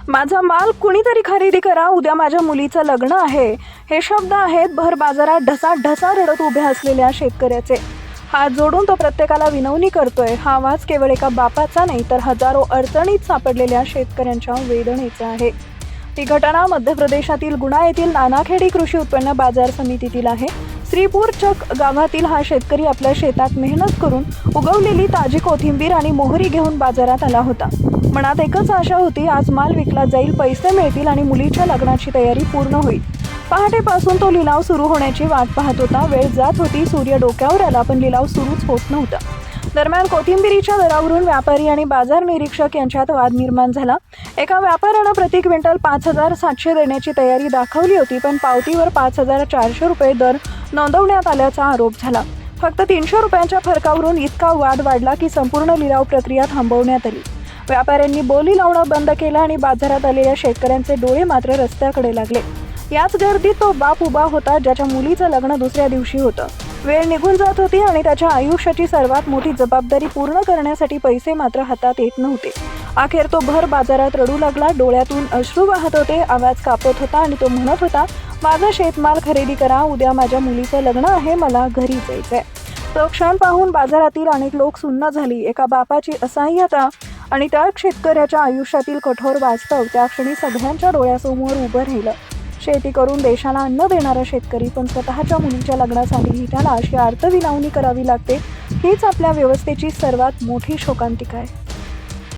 माझा माल कुणीतरी खरेदी करा, उद्या माझ्या मुलीचं लग्न आहे. हे शब्द आहेत भर बाजारात ढसा रडत उभ्या असलेल्या शेतकऱ्याचे. हात जोडून तो प्रत्येकाला विनवणी करतोय. हा आवाज केवळ एका बापाचा नाही, तर हजारो अडचणीत सापडलेल्या शेतकऱ्यांच्या वेदनेचा आहे. ही घटना मध्य प्रदेशातील गुना येथील नानाखेडी कृषी उत्पन्न बाजार समितीतील आहे. श्रीपूर चक गावातील हा शेतकरी आपल्या शेतात मेहनत करून उगवलेली ताजी कोथिंबीर आणि मोहरी घेऊन बाजारात आला होता. मनात एकच आशा होती, आज माल विकला जाईल, पैसे मिळतील आणि मुलीच्या लग्नाची तयारी पूर्ण होईल. पहाटेपासून तो लिलाव सुरू होण्याची वाट पाहत होता. वेळ जात होती, सूर्य डोक्यावर आला, पण लिलाव सुरूच होत नव्हता. दरम्यान कोथिंबीरीच्या दरावरून व्यापारी आणि बाजार निरीक्षक यांच्यात वाद निर्माण झाला. एका व्यापाऱ्यानं प्रति क्विंटल 5,700 देण्याची तयारी दाखवली होती, पण पावतीवर 5,400 रुपये दर नोंदवण्यात आल्याचा आरोप झाला. फक्त 300 रुपयांच्या फरकावरून इतका वाद वाढला की संपूर्ण लिलाव प्रक्रिया थांबवण्यात आली. व्यापाऱ्यांनी बोली लावणं बंद केलं आणि बाजारात आलेल्या शेतकऱ्यांचे डोळे मात्र रस्त्याकडे लागले. याच गर्दीत तो बाप उभा होता, ज्याच्या मुलीचं लग्न दुसऱ्या दिवशी होतं. वेळ निघून जात होती आणि त्याच्या आयुष्याची सर्वात मोठी जबाबदारी पूर्ण करण्यासाठी पैसे मात्र हातात येत नव्हते. अखेर तो भर बाजारात रडू लागला. डोळ्यातून अश्रू वाहत होते, आवाज कापत होता आणि तो म्हणत होता, माझा शेतमाल खरेदी करा, उद्या माझ्या मुलीचं लग्न आहे, मला घरी जायचंय. तो क्षण पाहून बाजारातील अनेक लोक सुन्न झाली. एका बापाची असहाय्यता आणि त्या शेतकऱ्याच्या आयुष्यातील कठोर वास्तव त्या क्षणी सगळ्यांच्या डोळ्यासमोर उभं राहिलं. शेती करून देशाला अन्न देणारा शेतकरी, पण स्वतःच्या मुलीच्या लग्नासाठीही त्याला अशी अर्थविलावणी करावी लागते. हीच आपल्या व्यवस्थेची सर्वात मोठी शोकांतिका आहे.